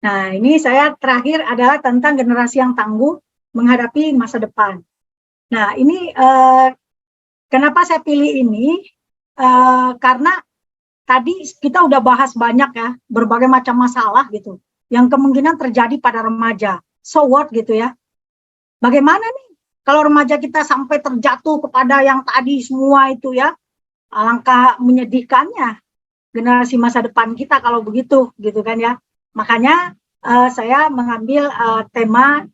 Nah, ini saya terakhir adalah tentang generasi yang tangguh menghadapi masa depan. Nah, ini kenapa saya pilih ini? Karena tadi kita udah bahas banyak ya, berbagai macam masalah gitu, yang kemungkinan terjadi pada remaja. So what gitu ya? Bagaimana nih kalau remaja kita sampai terjatuh kepada yang tadi semua itu ya? Alangkah menyedihkannya generasi masa depan kita kalau begitu gitu kan ya. Makanya saya mengambil tema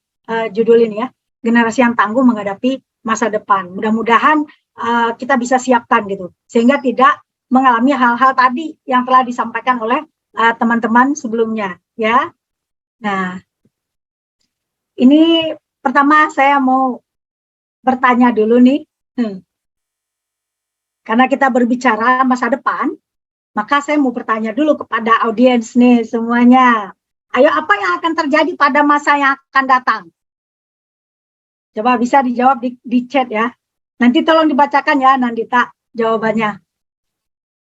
judul ini ya, generasi yang tangguh menghadapi masa depan. Mudah-mudahan kita bisa siapkan gitu, sehingga tidak mengalami hal-hal tadi yang telah disampaikan oleh teman-teman sebelumnya ya. Nah, ini pertama saya mau bertanya dulu nih, karena kita berbicara masa depan, maka saya mau bertanya dulu kepada audiens nih semuanya. Ayo, apa yang akan terjadi pada masa yang akan datang? Coba bisa dijawab di chat ya. Nanti tolong dibacakan ya, Nandita, jawabannya.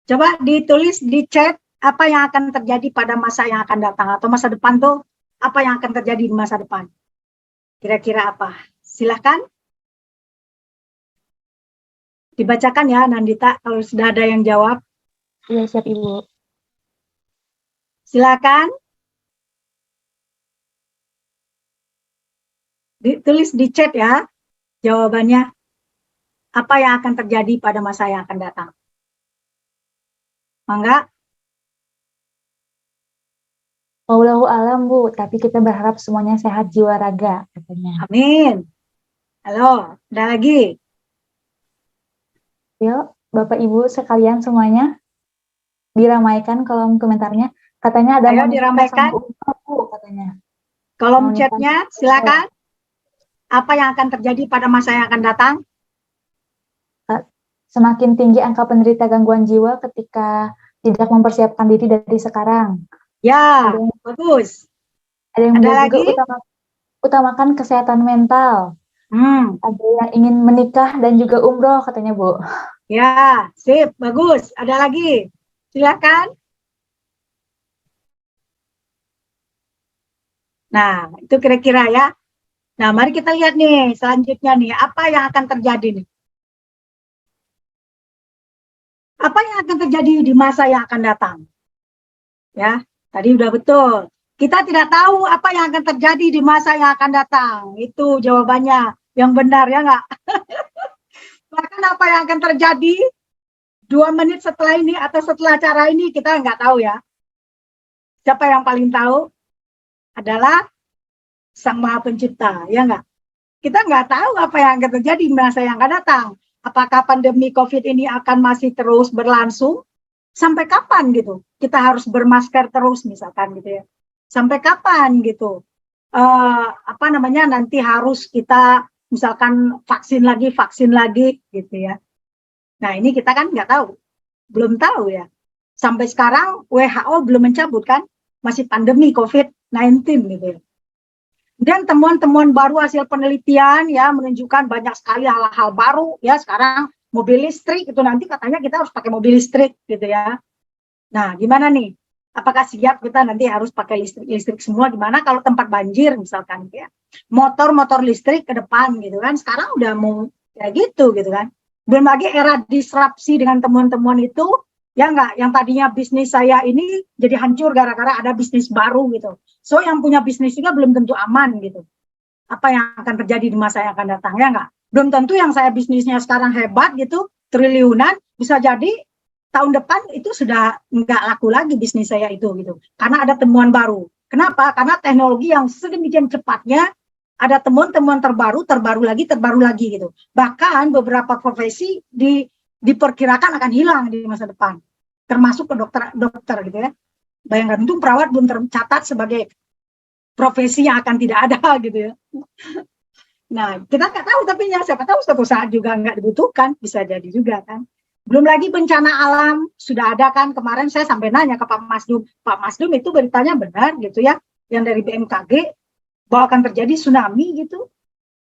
Coba ditulis di chat apa yang akan terjadi pada masa yang akan datang. Atau masa depan tuh, apa yang akan terjadi di masa depan. Kira-kira apa? Silahkan. Dibacakan ya, Nandita, kalau sudah ada yang jawab. Iya, siap Ibu. Silakan. Ditulis di chat ya, jawabannya. Apa yang akan terjadi pada masa yang akan datang. Mangga. Wallahu alam Bu, tapi kita berharap semuanya sehat jiwa raga katanya. Amin. Halo, ada lagi? Yuk, Bapak Ibu sekalian semuanya diramaikan kolom komentarnya. Katanya ada Ayo diramaikan. Bu, katanya. Kolom chatnya, silakan. Apa yang akan terjadi pada masa yang akan datang? Semakin tinggi angka penderita gangguan jiwa ketika tidak mempersiapkan diri dari sekarang. Ya, bagus. Ada yang ada lagi? Juga utamakan kesehatan mental. Ada yang ingin menikah dan juga umroh katanya Bu. Ya, sip, bagus. Ada lagi? Silakan. Nah, itu kira-kira ya. Nah, mari kita lihat nih selanjutnya nih, apa yang akan terjadi nih? Apa yang akan terjadi di masa yang akan datang? Ya, tadi udah betul. Kita tidak tahu apa yang akan terjadi di masa yang akan datang. Itu jawabannya yang benar ya nggak? Bahkan apa yang akan terjadi 2 menit setelah ini atau setelah acara ini kita nggak tahu ya. Siapa yang paling tahu? Adalah Sang Maha Pencipta, ya nggak? Kita nggak tahu apa yang akan terjadi di masa yang akan datang. Apakah pandemi COVID ini akan masih terus berlangsung? Sampai kapan gitu? Kita harus bermasker terus misalkan gitu ya. Sampai kapan gitu? Nanti harus kita misalkan vaksin lagi gitu ya. Nah ini kita kan nggak tahu, belum tahu ya. Sampai sekarang WHO belum mencabut kan, masih pandemi COVID-19 gitu ya. Dan temuan-temuan baru hasil penelitian ya menunjukkan banyak sekali hal-hal baru ya. Sekarang mobil listrik itu nanti katanya kita harus pakai mobil listrik gitu ya. Nah gimana nih? Apakah siap kita nanti harus pakai listrik semua? Gimana kalau tempat banjir misalkan ya? Motor listrik ke depan gitu kan? Sekarang udah mau kayak gitu kan? Belum lagi era disrupsi dengan temuan-temuan itu. Ya enggak, yang tadinya bisnis saya ini jadi hancur gara-gara ada bisnis baru gitu. So yang punya bisnis juga belum tentu aman gitu. Apa yang akan terjadi di masa yang akan datang ya enggak? Belum tentu yang saya bisnisnya sekarang hebat gitu, triliunan, bisa jadi tahun depan itu sudah enggak laku lagi bisnis saya itu gitu. Karena ada temuan baru. Kenapa? Karena teknologi yang sedemikian cepatnya ada temuan-temuan terbaru lagi gitu. Bahkan beberapa profesi diperkirakan akan hilang di masa depan. Termasuk ke dokter gitu ya. Bayangkan itu perawat belum tercatat sebagai profesi yang akan tidak ada gitu ya. Nah, kita nggak tahu tapi ya siapa tahu suatu saat juga nggak dibutuhkan, bisa jadi juga kan. Belum lagi bencana alam sudah ada kan, kemarin saya sampai nanya ke Pak Masdum itu beritanya benar gitu ya, yang dari BMKG bahwa akan terjadi tsunami gitu.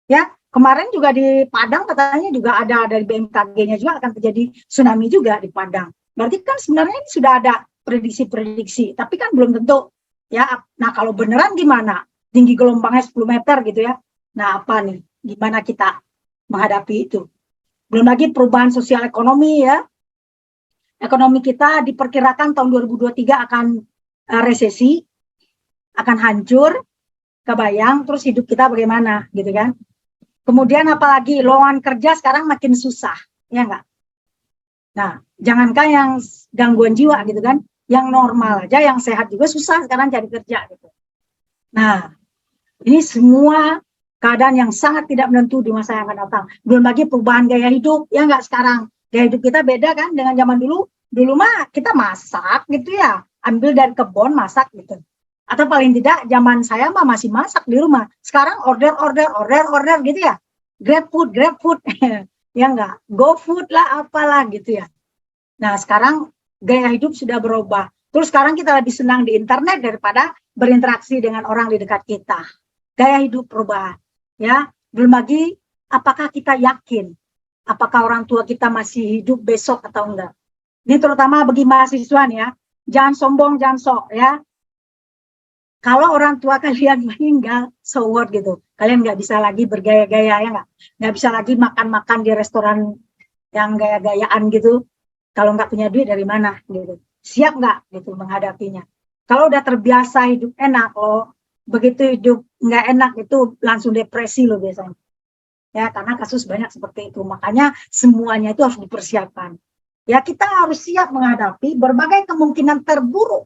Ya, kemarin juga di Padang katanya juga ada dari BMKG-nya juga akan terjadi tsunami juga di Padang. Berarti kan sebenarnya ini sudah ada prediksi-prediksi, tapi kan belum tentu Ya, nah kalau beneran gimana? Tinggi gelombangnya 10 meter gitu ya. Nah, apa nih? Gimana kita menghadapi itu? Belum lagi perubahan sosial ekonomi ya. Ekonomi kita diperkirakan tahun 2023 akan resesi, akan hancur, kebayang, terus hidup kita bagaimana gitu kan. Kemudian apalagi lowongan kerja sekarang makin susah, ya enggak? Nah, jangankan yang gangguan jiwa gitu kan, yang normal aja, yang sehat juga susah sekarang cari kerja gitu. Nah, ini semua keadaan yang sangat tidak menentu di masa yang akan datang. Belum lagi perubahan gaya hidup, ya enggak sekarang. Gaya hidup kita beda kan dengan zaman dulu. Dulu mah kita masak gitu ya, ambil dari kebun masak gitu. Atau paling tidak zaman saya mah masih masak di rumah. Sekarang order gitu ya. Grab food. Ya enggak, go food lah apalah gitu ya. Nah, sekarang gaya hidup sudah berubah. Terus sekarang kita lebih senang di internet daripada berinteraksi dengan orang di dekat kita. Gaya hidup perubahan. Ya, belum lagi apakah kita yakin apakah orang tua kita masih hidup besok atau enggak. Ini terutama bagi mahasiswa nih ya. Jangan sombong, jangan sok ya. Kalau orang tua kalian meninggal, so what gitu. Kalian nggak bisa lagi bergaya-gaya ya nggak. Nggak bisa lagi makan-makan di restoran yang gaya-gayaan gitu. Kalau nggak punya duit dari mana gitu. Siap nggak gitu menghadapinya. Kalau udah terbiasa hidup enak loh, begitu hidup nggak enak itu langsung depresi loh biasanya. Ya, karena kasus banyak seperti itu. Makanya semuanya itu harus dipersiapkan. Ya, kita harus siap menghadapi berbagai kemungkinan terburuk.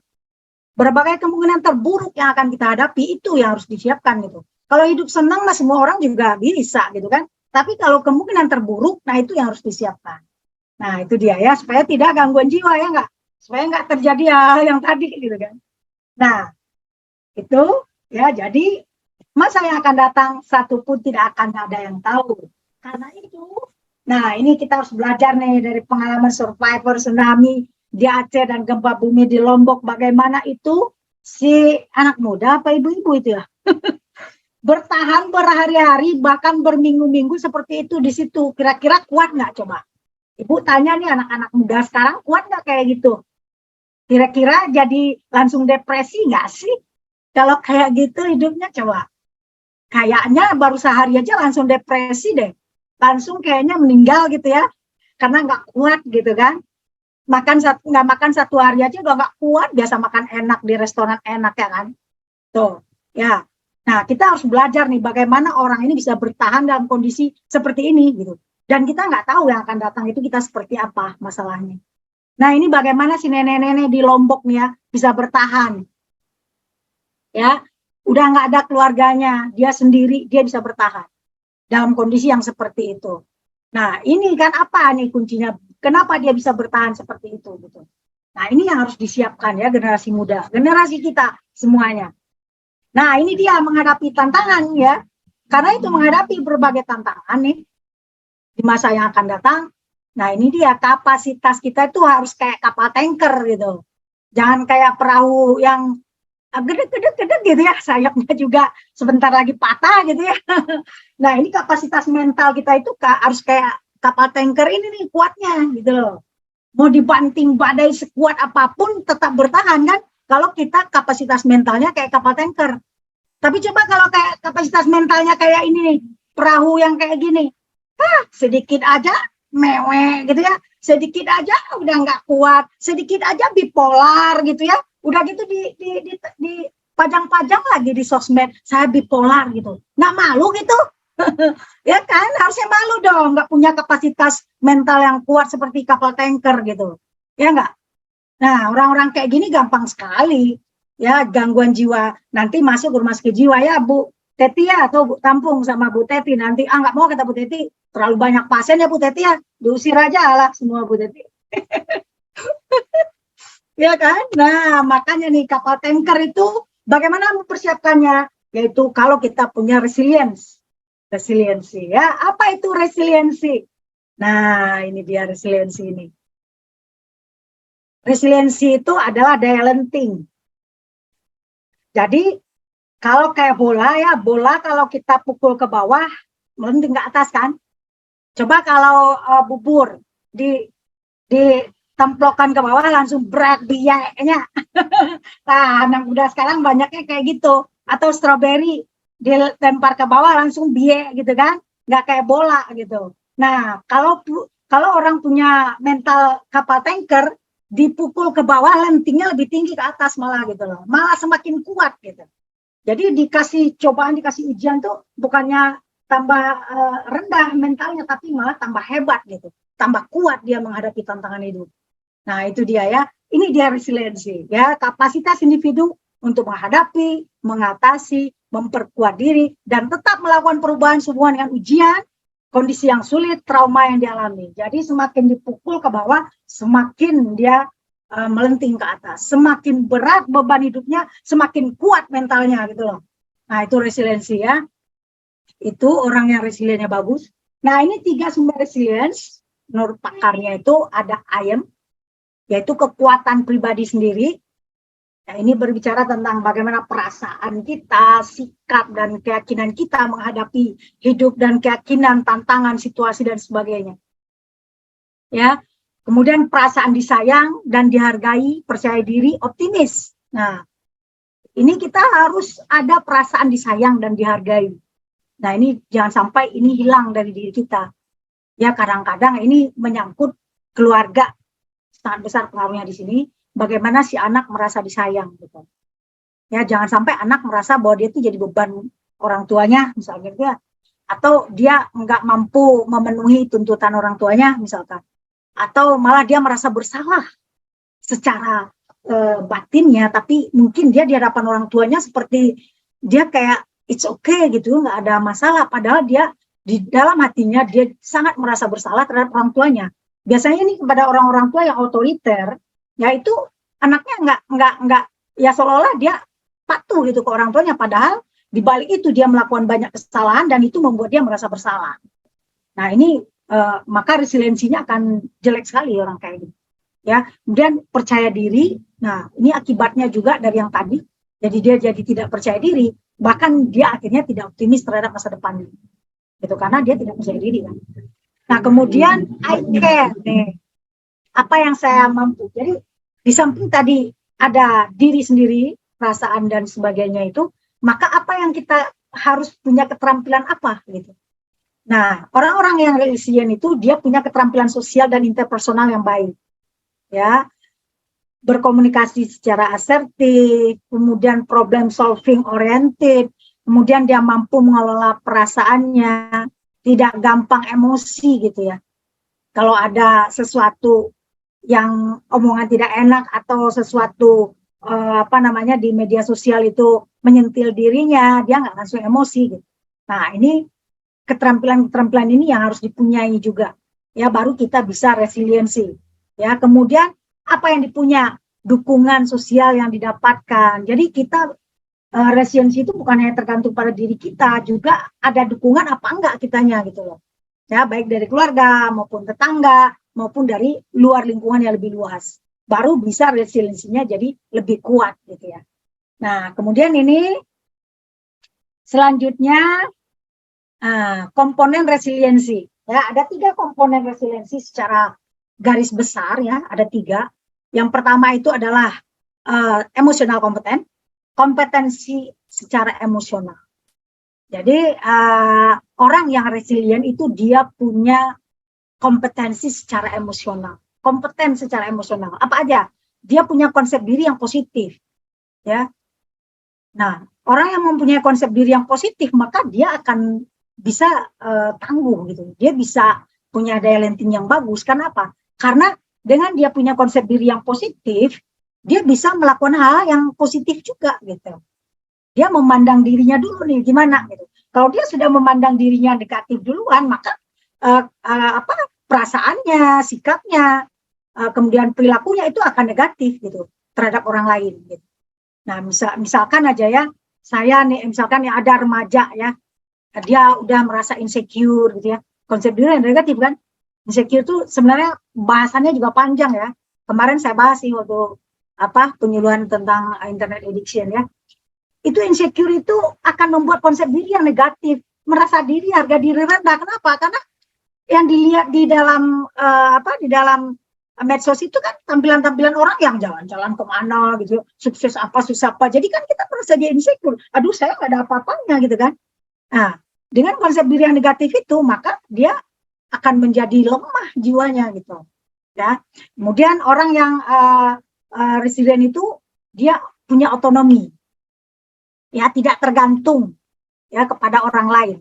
Berbagai kemungkinan terburuk yang akan kita hadapi itu yang harus disiapkan gitu. Kalau hidup senang mah semua orang juga bisa gitu kan. Tapi kalau kemungkinan terburuk, nah itu yang harus disiapkan. Nah, itu dia ya, supaya tidak gangguan jiwa ya enggak. Supaya enggak terjadi hal yang tadi gitu kan. Nah, itu ya jadi masa yang akan datang satu pun tidak akan ada yang tahu. Karena itu, nah ini kita harus belajar nih dari pengalaman survivor tsunami di Aceh dan gempa bumi di Lombok. Bagaimana itu si anak muda apa ibu-ibu itu ya bertahan berhari-hari bahkan berminggu-minggu seperti itu di situ. Kira-kira kuat nggak coba? Ibu tanya nih anak-anak muda sekarang kuat nggak kayak gitu? Kira-kira jadi langsung depresi nggak sih? Kalau kayak gitu hidupnya coba. Kayaknya baru sehari aja langsung depresi deh. Langsung kayaknya meninggal gitu ya. Karena nggak kuat gitu kan. Nggak makan satu hari aja udah nggak kuat. Biasa makan enak di restoran enak ya kan. Tuh, ya. Nah, kita harus belajar nih bagaimana orang ini bisa bertahan dalam kondisi seperti ini gitu. Dan kita nggak tahu yang akan datang itu kita seperti apa masalahnya. Nah, ini bagaimana si nenek-nenek di Lombok nih ya bisa bertahan. Ya, udah nggak ada keluarganya, dia sendiri, dia bisa bertahan dalam kondisi yang seperti itu. Nah, ini kan apa nih kuncinya? Kenapa dia bisa bertahan seperti itu gitu. Nah, ini yang harus disiapkan ya generasi muda, generasi kita semuanya. Nah, ini dia menghadapi tantangan ya. Karena itu menghadapi berbagai tantangan nih di masa yang akan datang. Nah, ini dia kapasitas kita itu harus kayak kapal tanker gitu. Jangan kayak perahu yang gede-gede gitu ya, sayapnya juga sebentar lagi patah gitu ya. Nah, ini kapasitas mental kita itu harus kayak kapal tanker ini nih kuatnya gitu loh. Mau dibanting badai sekuat apapun tetap bertahan kan kalau kita kapasitas mentalnya kayak kapal tanker. Tapi coba kalau kayak kapasitas mentalnya kayak ini nih, perahu yang kayak gini. Sedikit aja mewek gitu ya. Sedikit aja udah nggak kuat, sedikit aja bipolar gitu ya. Udah gitu di pajang-pajang lagi di sosmed saya bipolar gitu. Nggak malu gitu? Ya kan harusnya malu dong, nggak punya kapasitas mental yang kuat seperti kapal tanker gitu. Ya nggak? Nah, orang-orang kayak gini gampang sekali ya gangguan jiwa. Nanti masuk rumah sakit jiwa ya Bu Teti ya, atau Bu Tampung sama Bu Teti nanti. Nggak mau kata Bu Teti, terlalu banyak pasien ya Bu Teti ya, diusir aja lah semua Bu Teti. Ya kan? Nah, makanya nih kapal tanker itu bagaimana mempersiapkannya? Yaitu kalau kita punya resiliensi ya. Apa itu resiliensi? Nah, ini dia resiliensi ini. Resiliensi itu adalah daya lenting. Jadi kalau kayak bola ya, bola kalau kita pukul ke bawah, melenting ke atas kan. Coba kalau bubur di templokan ke bawah langsung berat biayanya. Nah, anak muda sekarang banyaknya kayak gitu. Atau strawberry dilempar ke bawah langsung biye gitu kan, nggak kayak bola gitu. Nah, kalau orang punya mental kapal tanker, dipukul ke bawah, lentingnya lebih tinggi ke atas malah gitu loh. Malah semakin kuat gitu. Jadi dikasih cobaan, dikasih ujian tuh bukannya tambah rendah mentalnya, tapi malah tambah hebat gitu. Tambah kuat dia menghadapi tantangan hidup. Nah, itu dia ya. Ini dia resiliensi ya, kapasitas individu untuk menghadapi, mengatasi, memperkuat diri dan tetap melakukan perubahan sehubungan dengan ujian, kondisi yang sulit, trauma yang dialami. Jadi semakin dipukul ke bawah, semakin dia melenting ke atas. Semakin berat beban hidupnya, semakin kuat mentalnya gitu loh. Nah, itu resiliensi ya. Itu orang yang resiliennya bagus. Nah, ini 3 sumber resilience. Menurut pakarnya itu ada IAM, yaitu kekuatan pribadi sendiri. Nah, ini berbicara tentang bagaimana perasaan kita, sikap, dan keyakinan kita menghadapi hidup dan keyakinan, tantangan, situasi, dan sebagainya. Ya, kemudian perasaan disayang dan dihargai, percaya diri, optimis. Nah, ini kita harus ada perasaan disayang dan dihargai. Nah, ini jangan sampai ini hilang dari diri kita. Ya, kadang-kadang ini menyangkut keluarga. Sangat besar pengaruhnya di sini, bagaimana si anak merasa disayang gitu. Ya, jangan sampai anak merasa bahwa dia itu jadi beban orang tuanya misalnya gitu ya, atau dia nggak mampu memenuhi tuntutan orang tuanya misalkan, atau malah dia merasa bersalah secara batinnya, tapi mungkin dia di hadapan orang tuanya seperti dia kayak it's okay gitu, nggak ada masalah, padahal dia di dalam hatinya dia sangat merasa bersalah terhadap orang tuanya. Biasanya ini kepada orang-orang tua yang otoriter, yaitu anaknya nggak ya seolah-olah dia patuh gitu ke orang tuanya, padahal di balik itu dia melakukan banyak kesalahan dan itu membuat dia merasa bersalah. Nah, ini maka resiliensinya akan jelek sekali orang kayak gitu. Ya, kemudian percaya diri. Nah, ini akibatnya juga dari yang tadi. Jadi dia jadi tidak percaya diri, bahkan dia akhirnya tidak optimis terhadap masa depan. Gitu, karena dia tidak percaya diri kan. Nah, kemudian I care nih. Apa yang saya mampu. Jadi di samping tadi ada diri sendiri, perasaan dan sebagainya itu, maka apa yang kita harus punya keterampilan apa gitu. Nah, orang-orang yang resilient itu dia punya keterampilan sosial dan interpersonal yang baik. Ya. Berkomunikasi secara asertif, kemudian problem solving oriented, kemudian dia mampu mengelola perasaannya, tidak gampang emosi gitu ya. Kalau ada sesuatu yang omongan tidak enak atau sesuatu di media sosial itu menyentil dirinya, dia nggak langsung emosi gitu. Nah, ini keterampilan-keterampilan ini yang harus dipunyai juga. Ya, baru kita bisa resiliensi. Ya, kemudian apa yang dipunya, dukungan sosial yang didapatkan. Jadi kita resiliensi itu bukan hanya tergantung pada diri kita, juga ada dukungan apa enggak kitanya gitu loh. Ya, baik dari keluarga maupun tetangga maupun dari luar lingkungan yang lebih luas. Baru bisa resiliensinya jadi lebih kuat gitu ya. Nah, kemudian ini selanjutnya komponen resiliensi. Ya, ada 3 komponen resiliensi secara garis besar ya, ada 3. Yang pertama itu adalah emosional kompeten, kompetensi secara emosional. Jadi orang yang resilient itu dia punya kompetensi secara emosional, kompeten secara emosional. Apa aja? Dia punya konsep diri yang positif, ya. Nah, orang yang mempunyai konsep diri yang positif, maka dia akan bisa tangguh gitu. Dia bisa punya daya lenting yang bagus. Karena apa? Karena dengan dia punya konsep diri yang positif, dia bisa melakukan hal yang positif juga gitu. Dia memandang dirinya dulu nih gimana gitu. Kalau dia sudah memandang dirinya negatif duluan, maka perasaannya, sikapnya, kemudian perilakunya itu akan negatif gitu terhadap orang lain gitu. Nah, misalkan aja ya, saya nih misalkan ya ada remaja ya, dia udah merasa insecure gitu ya. Konsep diri yang negatif kan. Insecure itu sebenarnya bahasannya juga panjang ya. Kemarin saya bahas sih waktu penyuluhan tentang internet addiction ya. Itu insecure itu akan membuat konsep diri yang negatif, merasa diri, harga diri rendah. Kenapa? Karena yang dilihat di dalam medsos itu kan tampilan-tampilan orang yang jalan-jalan kemana gitu, sukses apa, susah apa. Jadi kan kita merasa dia insecure. Aduh, saya nggak ada apa-apanya gitu kan. Nah, dengan konsep diri yang negatif itu, maka dia akan menjadi lemah jiwanya gitu. Ya. Kemudian orang yang resilient itu dia punya otonomi, ya, tidak tergantung ya kepada orang lain.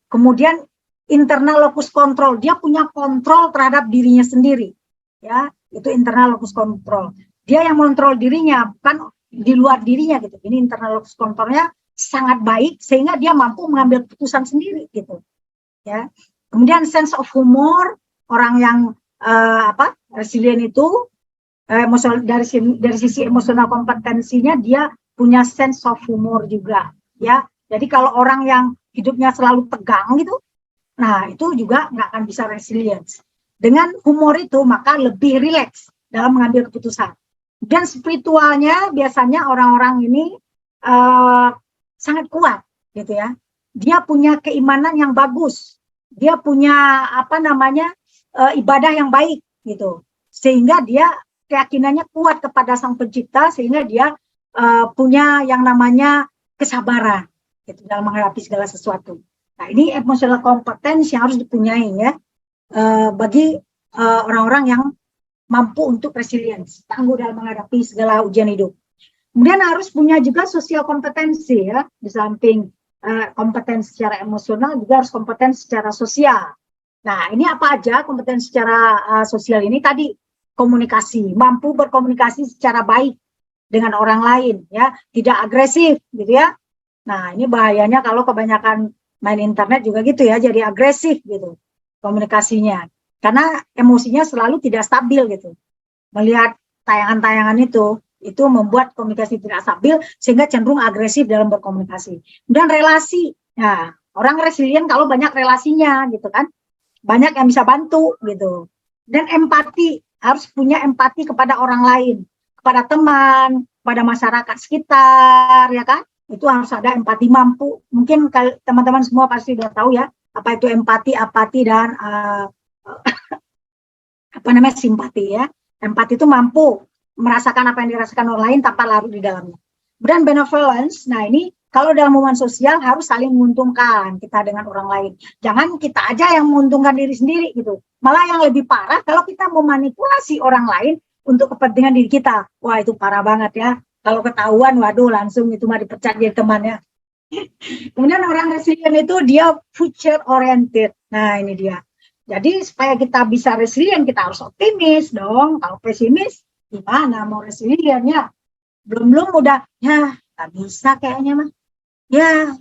Kemudian internal locus control, dia punya kontrol terhadap dirinya sendiri, ya, itu internal locus control. Dia yang mengontrol dirinya, bukan di luar dirinya gitu. Ini internal locus controlnya sangat baik sehingga dia mampu mengambil keputusan sendiri gitu, ya. Kemudian sense of humor, orang yang resilient itu dari sisi emosional kompetensinya dia punya sense of humor juga, ya. Jadi kalau orang yang hidupnya selalu tegang gitu, nah itu juga nggak akan bisa resilience. Dengan humor itu maka lebih rileks dalam mengambil keputusan. Dan spiritualnya biasanya orang-orang ini sangat kuat gitu ya. Dia punya keimanan yang bagus, dia punya ibadah yang baik gitu, sehingga dia keyakinannya kuat kepada Sang Pencipta, sehingga dia punya yang namanya kesabaran gitu, dalam menghadapi segala sesuatu. Nah, ini emotional competence yang harus dipunyai ya bagi orang-orang yang mampu untuk resilience, tangguh dalam menghadapi segala ujian hidup. Kemudian harus punya juga sosial kompetensi ya, di samping kompetensi secara emosional juga harus kompetensi secara sosial. Nah, ini apa aja kompetensi secara sosial ini? Tadi komunikasi, mampu berkomunikasi secara baik dengan orang lain ya, tidak agresif gitu ya. Nah, ini bahayanya kalau kebanyakan main internet juga gitu ya, jadi agresif gitu komunikasinya. Karena emosinya selalu tidak stabil gitu. Melihat tayangan-tayangan itu membuat komunikasi tidak stabil sehingga cenderung agresif dalam berkomunikasi. Dan relasi, nah orang resilient kalau banyak relasinya gitu kan, banyak yang bisa bantu gitu. Dan empati, harus punya empati kepada orang lain, kepada teman, kepada masyarakat sekitar, ya kan? Itu harus ada empati, mampu. Mungkin teman-teman semua pasti sudah tahu ya, apa itu empati, apati, dan simpati ya. Empati itu mampu merasakan apa yang dirasakan orang lain tanpa larut di dalamnya. Dan benevolence, nah ini kalau dalam hubungan sosial harus saling menguntungkan kita dengan orang lain. Jangan kita aja yang menguntungkan diri sendiri gitu. Malah yang lebih parah kalau kita memanipulasi orang lain untuk kepentingan diri kita. Wah, itu parah banget ya. Kalau ketahuan, waduh langsung itu mah dipecat jadi temannya. Kemudian orang resilient itu dia future oriented. Nah, ini dia. Jadi supaya kita bisa resilient kita harus optimis dong. Kalau pesimis gimana mau resilientnya? Belum udah ya nggak bisa kayaknya mah. Ya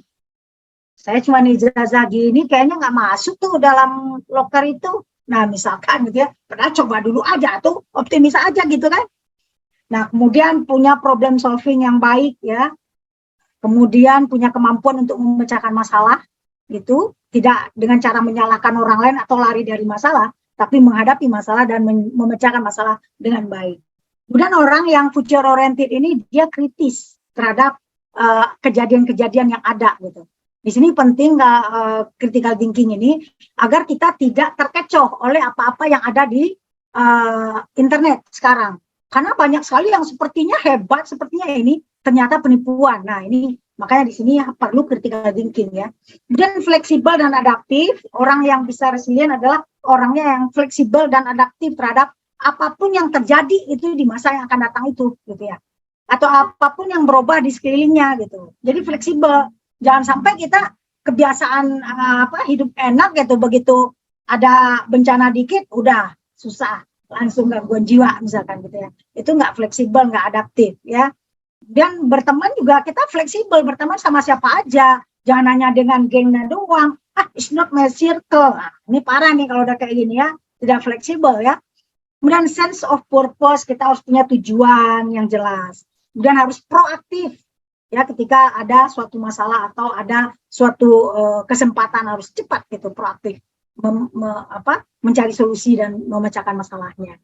saya cuma ijazah gini kayaknya nggak masuk tuh dalam loker itu. Nah misalkan gitu ya, pernah coba dulu aja tuh, optimis aja gitu kan. Nah kemudian punya problem solving yang baik ya. Kemudian punya kemampuan untuk memecahkan masalah gitu, tidak dengan cara menyalahkan orang lain atau lari dari masalah, tapi menghadapi masalah dan memecahkan masalah dengan baik. Kemudian orang yang future oriented ini dia kritis terhadap kejadian-kejadian yang ada gitu. Di sini penting critical thinking ini agar kita tidak terkecoh oleh apa-apa yang ada di internet sekarang. Karena banyak sekali yang sepertinya hebat, sepertinya ini ternyata penipuan. Nah, ini makanya di sini perlu critical thinking ya. Kemudian fleksibel dan adaptif, orang yang bisa resilient adalah orangnya yang fleksibel dan adaptif terhadap apapun yang terjadi itu di masa yang akan datang itu gitu ya. Atau apapun yang berubah di sekelilingnya gitu. Jadi fleksibel. Jangan sampai kita kebiasaan hidup enak gitu, begitu ada bencana dikit udah susah, langsung gangguan jiwa misalkan gitu ya. Itu nggak fleksibel, nggak adaptif ya. Dan berteman juga kita fleksibel, berteman sama siapa aja. Jangan hanya dengan gengnya doang. It's not my circle. Nah, ini parah nih kalau udah kayak gini ya. Tidak fleksibel ya. Kemudian sense of purpose, kita harus punya tujuan yang jelas. Kemudian harus proaktif. Ya, ketika ada suatu masalah atau ada suatu kesempatan harus cepat gitu, proaktif. Mencari solusi dan memecahkan masalahnya.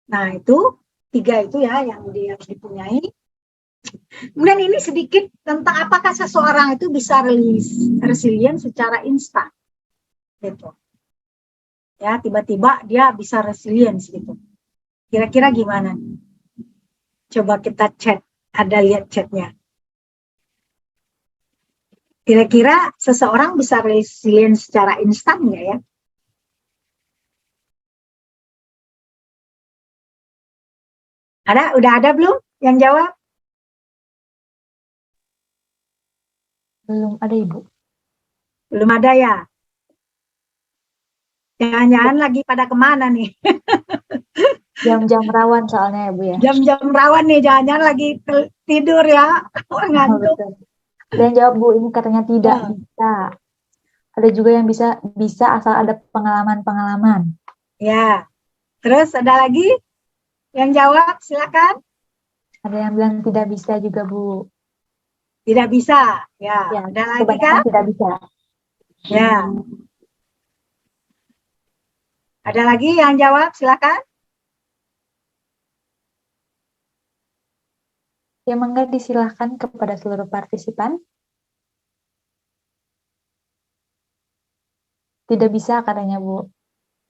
Nah, itu 3 itu ya yang harus dipunyai. Kemudian ini sedikit tentang apakah seseorang itu bisa resilient secara instan, gitu. Ya, tiba-tiba dia bisa resilience gitu. Kira-kira gimana? Coba kita chat, ada lihat chatnya. Kira-kira seseorang bisa resilient secara instan nggak ya? Udah ada belum yang jawab? Belum ada, Ibu. Belum ada ya? Jangan-jangan lagi pada kemana nih? Jam-jam rawan soalnya ya, Bu ya. Jam-jam rawan nih, jangan-jangan lagi tidur ya, ngantuk. Betul. Dan jawab, Bu, ini katanya tidak bisa. Ada juga yang bisa asal ada pengalaman-pengalaman. Ya, terus ada lagi yang jawab, silakan. Ada yang bilang tidak bisa juga, Bu. Tidak bisa, ya. Ya, Ada lagi kebanyakan kan? tidak bisa. Ya. Ada lagi yang jawab, silakan. Ya, mangga disilahkan kepada seluruh partisipan. Tidak bisa katanya, Bu.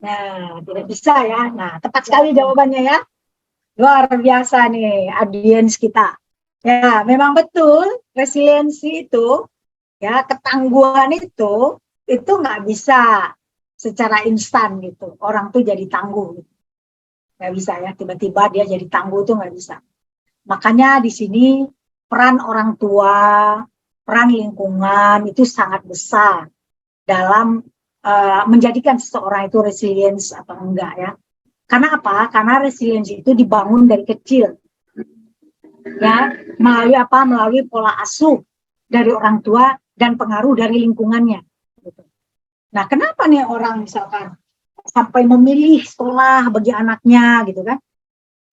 Nah, tidak bisa ya. Nah, tepat sekali jawabannya ya. Luar biasa nih audiens kita. Ya, memang betul resiliensi itu, ya ketangguhan itu nggak bisa secara instan gitu. Orang tuh jadi tangguh. Gitu. Nggak bisa ya, tiba-tiba dia jadi tangguh tuh nggak bisa. Makanya di sini peran orang tua, peran lingkungan itu sangat besar dalam menjadikan seseorang itu resilience atau enggak ya. Karena apa? Karena resilience itu dibangun dari kecil. Ya, melalui apa? Melalui pola asuh dari orang tua dan pengaruh dari lingkungannya. Nah, kenapa nih orang misalkan sampai memilih sekolah bagi anaknya gitu kan?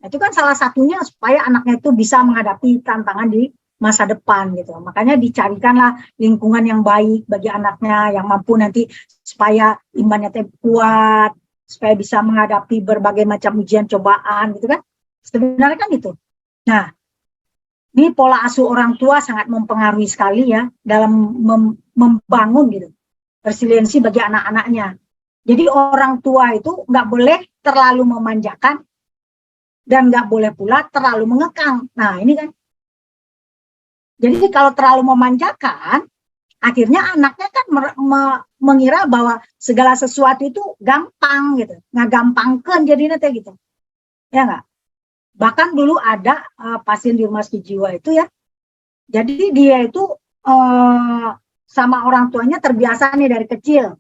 Itu kan salah satunya supaya anaknya itu bisa menghadapi tantangan di masa depan gitu. Makanya dicarikanlah lingkungan yang baik bagi anaknya yang mampu nanti supaya imannya kuat, supaya bisa menghadapi berbagai macam ujian cobaan gitu kan. Sebenarnya kan itu. Nah, ini pola asuh orang tua sangat mempengaruhi sekali ya dalam membangun gitu resiliensi bagi anak-anaknya. Jadi orang tua itu nggak boleh terlalu memanjakan dan nggak boleh pula terlalu mengekang. Nah ini kan, jadi kalau terlalu memanjakan, akhirnya anaknya kan mengira bahwa segala sesuatu itu gampang gitu, nggak gampangkan jadi nanti gitu, ya nggak? Bahkan dulu ada pasien di rumah sakit jiwa itu ya, jadi dia itu sama orang tuanya terbiasa nih dari kecil,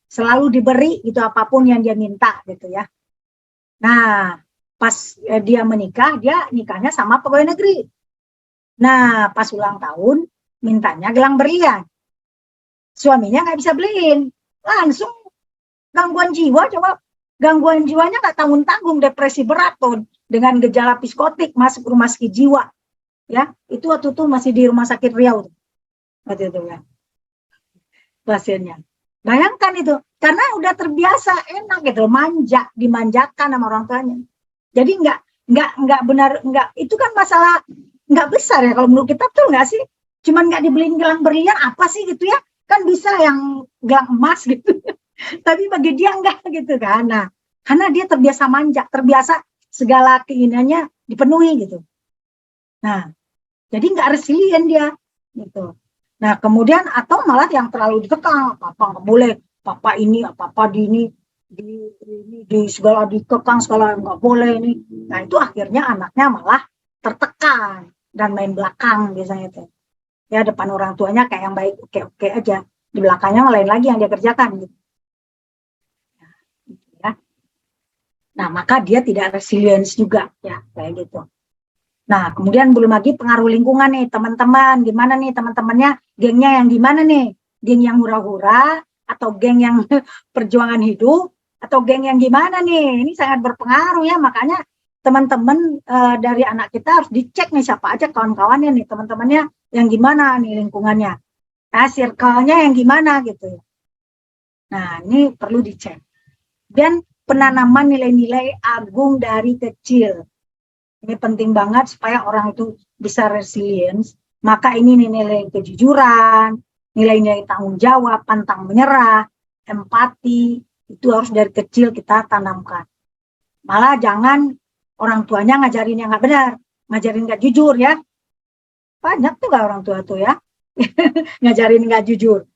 selalu diberi itu apapun yang dia minta gitu ya. Nah pas dia menikah, dia nikahnya sama pegawai negeri. Nah, pas ulang tahun, mintanya gelang berlian. Suaminya nggak bisa beliin. Langsung gangguan jiwa, coba. Gangguan jiwanya nggak tanggung-tanggung, depresi berat tuh. Dengan gejala psikotik, masuk rumah sakit jiwa. Ya, itu waktu itu masih di rumah sakit Riau. Waktu itu ya, pasiennya. Bayangkan itu, karena udah terbiasa, enak gitu, manja, dimanjakan sama orang tuanya. Jadi nggak benar, itu kan masalah nggak besar ya kalau menurut kita tuh nggak sih, cuman nggak dibeliin gelang berlian apa sih gitu ya, kan bisa yang gelang emas gitu, tapi bagi dia enggak gitu kan. Nah, karena dia terbiasa manja, terbiasa segala keinginannya dipenuhi gitu. Nah, jadi nggak resilient dia gitu. Nah, kemudian atau malah yang terlalu dikekang, apa nggak boleh, papa ini apa di segala dikekang, segala nggak boleh ini. Nah, itu akhirnya anaknya malah tertekan dan main belakang biasanya itu. Ya depan orang tuanya kayak yang baik, oke aja, di belakangnya lain lagi yang dia kerjakan gitu. Ya. Nah, maka dia tidak resilience juga ya kayak gitu. Nah, kemudian belum lagi pengaruh lingkungan nih, teman-teman. Gimana nih teman-temannya, gengnya yang gimana nih? Geng yang hura-hura, atau geng yang perjuangan hidup, atau geng yang gimana nih? Ini sangat berpengaruh ya, makanya teman-teman dari anak kita harus dicek nih siapa aja kawan-kawannya nih, teman-temannya yang gimana nih lingkungannya. Nah, circle-nya yang gimana gitu. Nah, ini perlu dicek. Dan penanaman nilai-nilai agung dari kecil. Ini penting banget supaya orang itu bisa resilience. Maka ini nilai kejujuran, nilai-nilai tanggung jawab, pantang menyerah, empati, itu harus dari kecil kita tanamkan. Malah jangan orang tuanya ngajarin yang nggak benar, ngajarin nggak jujur ya. Banyak tuh orang tua tuh ya, ngajarin nggak jujur.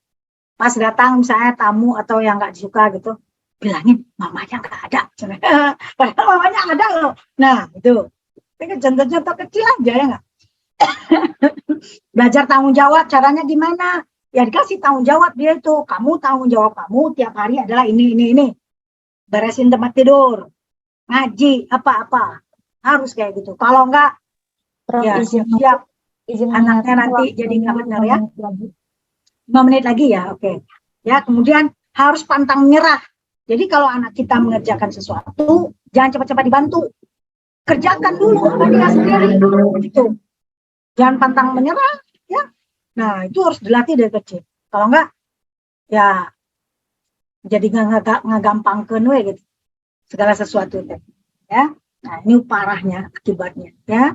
Pas datang misalnya tamu atau yang nggak suka gitu, bilangin mamanya nggak ada. Padahal mamanya ada loh. Nah itu kan contoh-contoh kecil aja ya nggak. Belajar tanggung jawab, caranya gimana? Ya dikasih tanggung jawab dia itu. Kamu tanggung jawab kamu tiap hari adalah ini. Beresin tempat tidur, ngaji, apa-apa. Harus kayak gitu. Kalau enggak, Prof, ya izin siap-siap izin anaknya mengingatkan nanti jadi waktunya nggak benar 5 ya. menit lagi. 5 menit lagi ya, oke. Ya, kemudian harus pantang menyerah. Jadi kalau anak kita mengerjakan sesuatu, jangan cepat-cepat dibantu. Kerjakan dulu sama dia sendiri. Gitu. Jangan pantang menyerah, ya. Nah, itu harus dilatih dari kecil. Kalau enggak, ya jadi ngagampangkeun we gitu. Segala sesuatu teh. Ya. Nah, ini parahnya akibatnya, ya.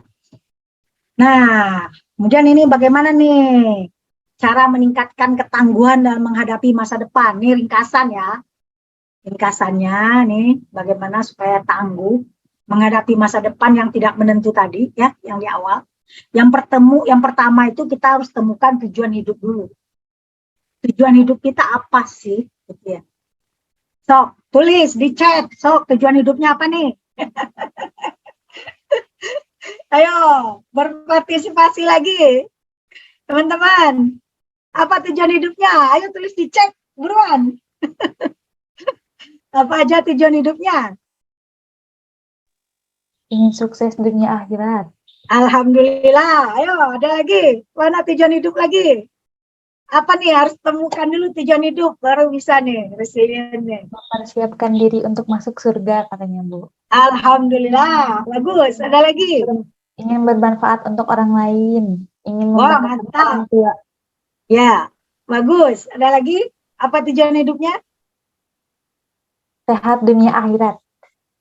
Nah, kemudian ini bagaimana nih cara meningkatkan ketangguhan dalam menghadapi masa depan? Ini ringkasan ya. Ringkasannya nih bagaimana supaya tangguh menghadapi masa depan yang tidak menentu tadi ya, yang di awal. Yang pertama itu kita harus temukan tujuan hidup dulu. Tujuan hidup kita apa sih? Gitu ya. Sok, tulis di chat. Sok, tujuan hidupnya apa nih? Ayo, berpartisipasi lagi. Teman-teman, apa tujuan hidupnya? Ayo tulis di chat, buruan. Apa aja tujuan hidupnya? Ingin sukses dunia akhirat. Alhamdulillah. Ayo, ada lagi. Mana tujuan hidup lagi? Apa nih, harus temukan dulu tujuan hidup, baru bisa nih, resilient nih. Mempersiapkan diri untuk masuk surga, katanya Bu. Alhamdulillah, bagus. Ada lagi? Ingin bermanfaat untuk orang lain. Ingin Wah, membahagiakan mantap. orang tua. Ya, bagus. Ada lagi? Apa tujuan hidupnya? Sehat dunia akhirat.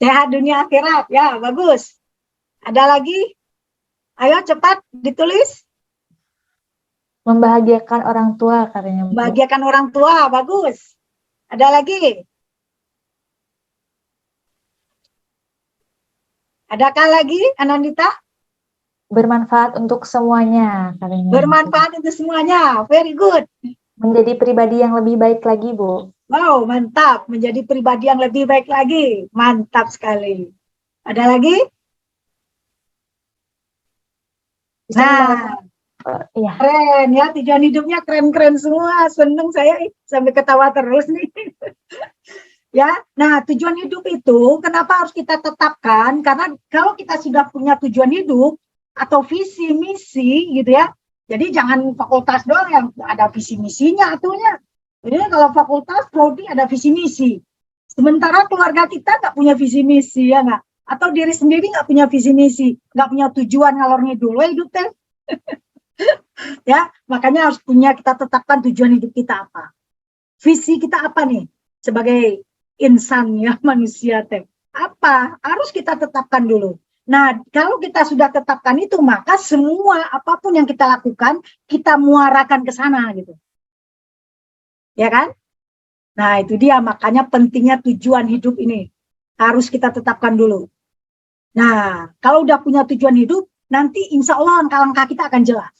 Sehat dunia akhirat. Ya, bagus. Ada lagi? Ayo cepat ditulis. Membahagiakan orang tua, katanya Bu. Membahagiakan orang tua, bagus. Ada lagi? Adakah lagi, Anandita? Bermanfaat untuk semuanya, katanya. Bermanfaat untuk semuanya. Very good. Menjadi pribadi yang lebih baik lagi, Bu. Wow, mantap. Menjadi pribadi yang lebih baik lagi. Mantap sekali. Ada lagi? Bisa Nah, ya. keren ya. Tujuan hidupnya keren-keren semua. Seneng saya sampai ketawa terus nih. Ya, nah tujuan hidup itu kenapa harus kita tetapkan? Karena kalau kita sudah punya tujuan hidup atau visi misi gitu ya, jadi jangan fakultas doang yang ada visi misinya atunya. Jadi kalau fakultas prodi ada visi misi, sementara keluarga kita nggak punya visi misi ya nggak? Atau diri sendiri nggak punya visi misi, nggak punya tujuan ngalor ngidul hidup teh. Ya, makanya harus punya, kita tetapkan tujuan hidup kita apa. Visi kita apa nih sebagai insan ya, manusia teh. Apa? Harus kita tetapkan dulu. Nah, kalau kita sudah tetapkan itu, maka semua apapun yang kita lakukan, kita muarakan ke sana gitu. Ya kan? Nah, itu dia makanya pentingnya tujuan hidup ini. Harus kita tetapkan dulu. Nah, kalau udah punya tujuan hidup, nanti insya Allah langkah-langkah kita akan jelas.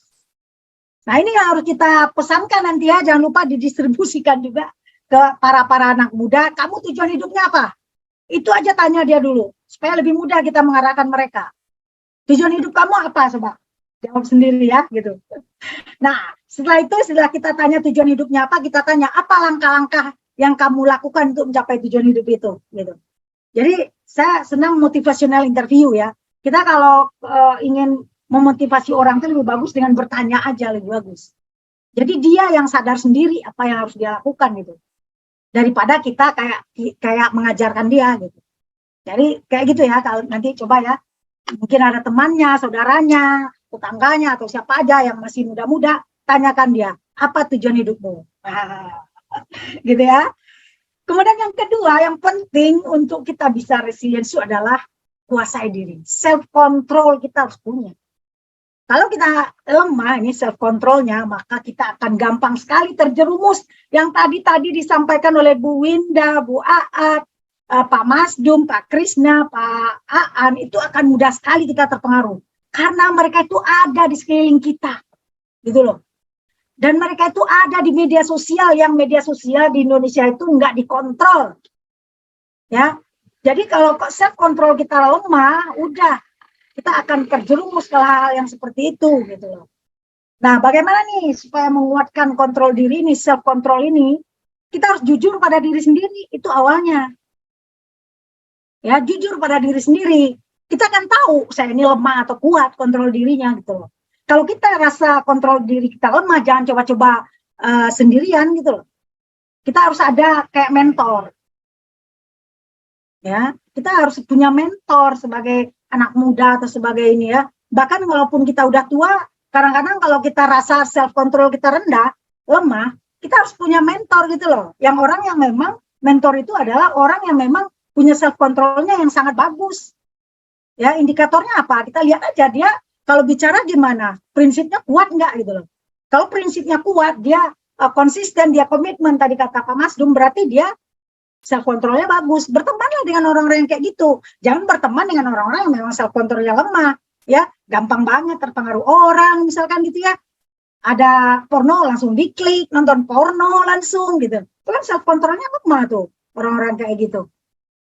Nah, ini yang harus kita pesankan nanti ya, jangan lupa didistribusikan juga ke para anak muda. Kamu tujuan hidupnya apa? Itu aja tanya dia dulu, supaya lebih mudah kita mengarahkan mereka. Tujuan hidup kamu apa, coba? Jawab sendiri ya, gitu. Nah, setelah itu, setelah kita tanya tujuan hidupnya apa, kita tanya apa langkah-langkah yang kamu lakukan untuk mencapai tujuan hidup itu, gitu. Jadi, saya senang motivational interview ya. Kita kalau ingin memotivasi orang itu lebih bagus dengan bertanya aja, lebih bagus. Jadi dia yang sadar sendiri apa yang harus dia lakukan gitu. Daripada kita kayak mengajarkan dia gitu. Jadi kayak gitu ya, kalau nanti coba ya, mungkin ada temannya, saudaranya, tetangganya atau siapa aja yang masih muda-muda, tanyakan dia, apa tujuan hidupmu? Nah, gitu ya. Kemudian yang kedua, yang penting untuk kita bisa resilient itu adalah kuasai diri. Self control kita harus punya. Kalau kita lemah ini self controlnya, maka kita akan gampang sekali terjerumus yang tadi disampaikan oleh Bu Winda, Bu Aat, Pak Masdum, Pak Krisna, Pak Aan, itu akan mudah sekali kita terpengaruh. Karena mereka itu ada di sekeliling kita. Gitu loh. Dan mereka itu ada di media sosial, yang media sosial di Indonesia itu nggak dikontrol. Ya, jadi kalau self control kita lemah, udah kita akan terjerumus ke hal yang seperti itu, gitu loh. Nah, bagaimana nih supaya menguatkan kontrol diri ini, self control ini? Kita harus jujur pada diri sendiri, itu awalnya. Ya, jujur pada diri sendiri. Kita kan tahu saya ini lemah atau kuat kontrol dirinya, gitu loh. Kalau kita rasa kontrol diri kita lemah, jangan coba-coba sendirian, gitu loh. Kita harus ada kayak mentor. Ya, kita harus punya mentor sebagai anak muda atau sebagai ini ya. Bahkan walaupun kita udah tua, kadang-kadang kalau kita rasa self control kita rendah, lemah, kita harus punya mentor gitu loh. Yang orang yang memang mentor itu adalah orang yang memang punya self controlnya yang sangat bagus. Ya, indikatornya apa? Kita lihat aja dia kalau bicara gimana, prinsipnya kuat nggak gitu loh. Kalau prinsipnya kuat, dia konsisten, dia komitmen, tadi kata Pak Masdum, berarti dia self controlnya bagus. Bertemanlah dengan orang-orang yang kayak gitu. Jangan berteman dengan orang-orang yang memang self controlnya lemah. Ya, gampang banget terpengaruh orang, misalkan gitu ya. Ada porno langsung diklik, nonton porno langsung gitu. Itu kan self controlnya lemah tuh orang-orang kayak gitu.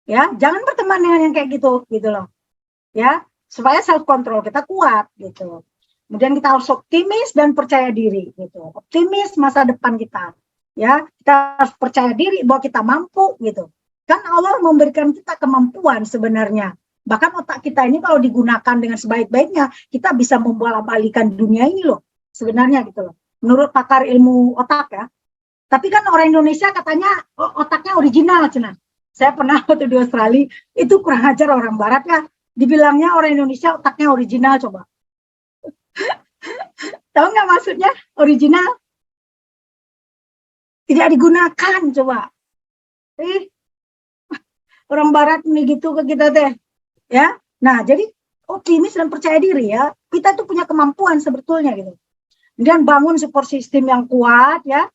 Ya, jangan berteman dengan yang kayak gitu loh. Ya, supaya self control kita kuat gitu. Kemudian kita harus optimis dan percaya diri gitu. Optimis masa depan kita. Ya, kita harus percaya diri bahwa kita mampu gitu. Kan Allah memberikan kita kemampuan sebenarnya. Bahkan otak kita ini kalau digunakan dengan sebaik-baiknya, kita bisa membolak-balikan dunia ini loh. Sebenarnya gitu loh. Menurut pakar ilmu otak ya. Tapi kan orang Indonesia katanya otaknya original, Cina. Saya pernah waktu di Australia, itu kurang ajar orang Barat ya. Dibilangnya orang Indonesia otaknya original, coba. Tahu nggak maksudnya original? Tidak digunakan, coba. Orang Barat nih gitu ke kita teh. Ya, nah jadi optimis dan percaya diri ya. Kita tuh punya kemampuan sebetulnya gitu. Kemudian bangun support system yang kuat ya.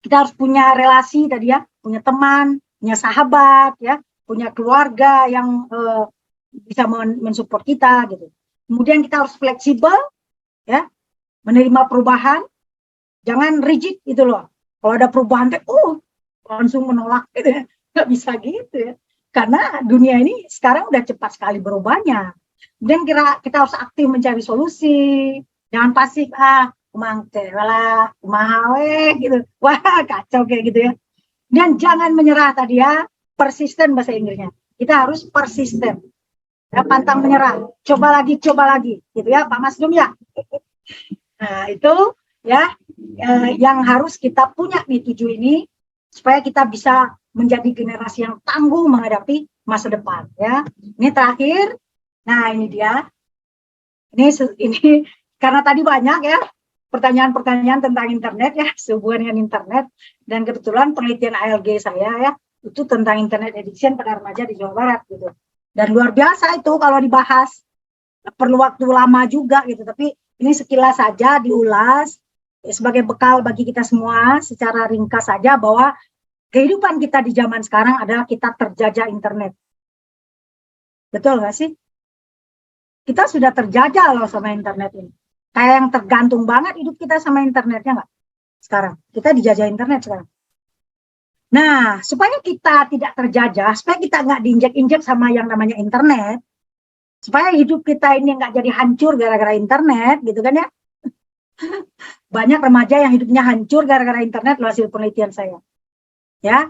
Kita harus punya relasi tadi ya, punya teman, punya sahabat ya, punya keluarga yang bisa mensupport kita gitu. Kemudian kita harus fleksibel ya, menerima perubahan, jangan rigid gitu loh. Kalau ada perubahan langsung menolak gitu ya, nggak bisa gitu ya. Karena dunia ini sekarang udah cepat sekali berubahnya. Dan kita harus aktif mencari solusi, jangan pasif kumang lah, kumahawe gitu. Wah, kacau kayak gitu ya. Dan jangan menyerah tadi ya, persisten bahasa Inggrisnya. Kita harus persisten. Ya, pantang menyerah. Coba lagi gitu ya, Pak Masdum ya. Nah, itu ya yang harus kita punya nih 7 ini supaya kita bisa menjadi generasi yang tangguh menghadapi masa depan ya. Ini terakhir. Nah, ini dia. Ini karena tadi banyak ya pertanyaan-pertanyaan tentang internet ya, sehubungan dengan internet, dan kebetulan penelitian ALG saya ya itu tentang internet addiction pada remaja di Jawa Barat gitu. Dan luar biasa itu kalau dibahas, perlu waktu lama juga gitu, tapi ini sekilas saja diulas ya, sebagai bekal bagi kita semua secara ringkas saja bahwa kehidupan kita di zaman sekarang adalah kita terjajah internet. Betul nggak sih? Kita sudah terjajah loh sama internet ini. Kayak yang tergantung banget hidup kita sama internetnya nggak? Sekarang, kita dijajah internet sekarang. Nah, supaya kita tidak terjajah, supaya kita nggak diinjek-injek sama yang namanya internet, supaya hidup kita ini nggak jadi hancur gara-gara internet, gitu kan ya. Banyak remaja yang hidupnya hancur gara-gara internet loh hasil penelitian saya. Ya,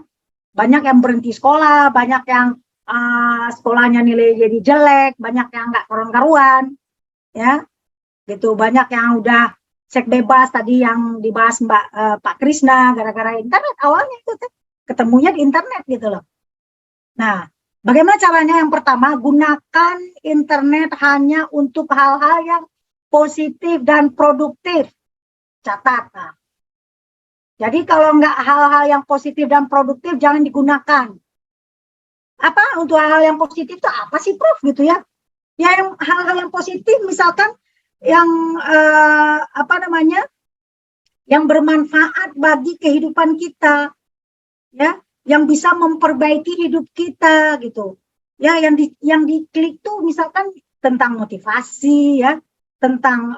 banyak yang berhenti sekolah, banyak yang sekolahnya nilai jadi jelek, banyak yang nggak karuan-karuan, ya, gitu. Banyak yang udah seks bebas tadi yang dibahas Pak Krisna gara-gara internet awalnya itu ketemunya di internet gitu loh. Nah, bagaimana caranya? Yang pertama, gunakan internet hanya untuk hal-hal yang positif dan produktif. Catat. Nah. Jadi kalau nggak hal-hal yang positif dan produktif jangan digunakan. Apa untuk hal-hal yang positif itu apa sih, Prof? Gitu ya? Ya yang hal-hal yang positif misalkan yang yang bermanfaat bagi kehidupan kita, ya, yang bisa memperbaiki hidup kita gitu. Ya, yang diklik tuh misalkan tentang motivasi ya, tentang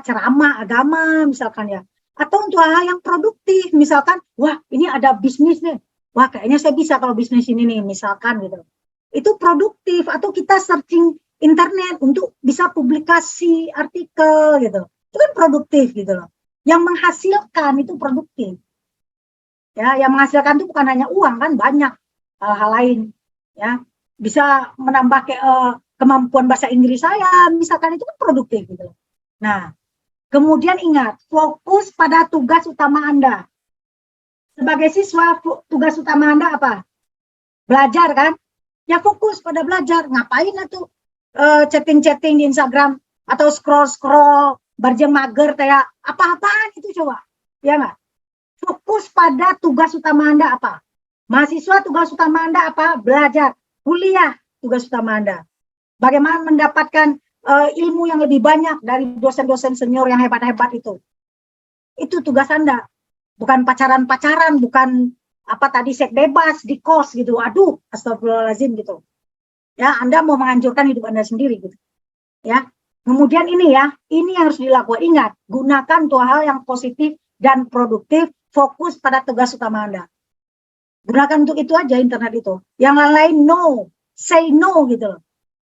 ceramah agama misalkan ya, atau untuk hal yang produktif misalkan, wah ini ada bisnis nih, wah kayaknya saya bisa kalau bisnis ini nih misalkan gitu. Itu produktif, atau kita searching internet untuk bisa publikasi artikel gitu. Itu kan produktif gitu loh. Yang menghasilkan itu produktif. Ya, yang menghasilkan itu bukan hanya uang kan, banyak hal-hal lain. Ya, bisa menambah kemampuan bahasa Inggris saya, misalkan itu kan produktif gitu loh. Nah, kemudian ingat, fokus pada tugas utama Anda. Sebagai siswa, tugas utama Anda apa? Belajar kan? Ya fokus pada belajar. Ngapain tuh chatting-chatting di Instagram atau scroll-scroll berjam mager kayak apa-apaan itu coba. Ya nggak? Fokus pada tugas utama Anda apa? Mahasiswa tugas utama Anda apa? Belajar. Kuliah tugas utama Anda. Bagaimana mendapatkan ilmu yang lebih banyak dari dosen-dosen senior yang hebat-hebat itu. Itu tugas Anda. Bukan pacaran-pacaran, bukan seks bebas di kos gitu. Aduh, astagfirullahaladzim gitu. Ya, Anda mau menghancurkan hidup Anda sendiri gitu. Ya. Kemudian ini yang harus dilakukan. Ingat, gunakan tuh hal yang positif dan produktif, fokus pada tugas utama Anda. Gunakan untuk itu aja internet itu. Yang lain no, say no gitu loh.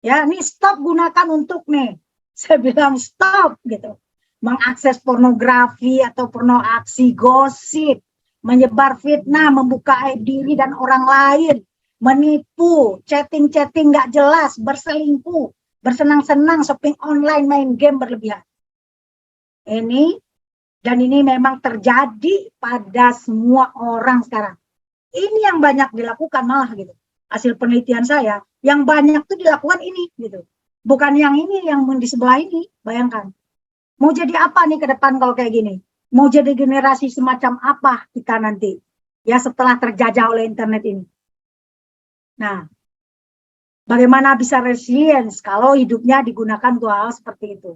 Ya, ini stop gunakan untuk nih. Saya bilang stop gitu. Mengakses pornografi atau pornoaksi, gosip, menyebar fitnah, membuka aib diri dan orang lain, menipu, chatting-chatting nggak jelas, berselingkuh, bersenang-senang, shopping online, main game berlebihan. Ini memang terjadi pada semua orang sekarang. Ini yang banyak dilakukan malah gitu. Hasil penelitian saya, yang banyak tuh dilakukan ini gitu. Bukan yang ini, yang di sebelah ini, bayangkan. Mau jadi apa nih ke depan kalau kayak gini? Mau jadi generasi semacam apa kita nanti? Ya setelah terjajah oleh internet ini. Nah, bagaimana bisa resilience kalau hidupnya digunakan untuk hal seperti itu?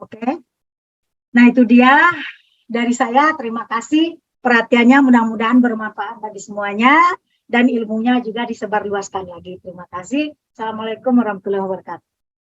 Oke? Nah itu dia dari saya. Terima kasih perhatiannya, mudah-mudahan bermanfaat bagi semuanya dan ilmunya juga disebarluaskan lagi. Terima kasih. Assalamualaikum warahmatullahi wabarakatuh.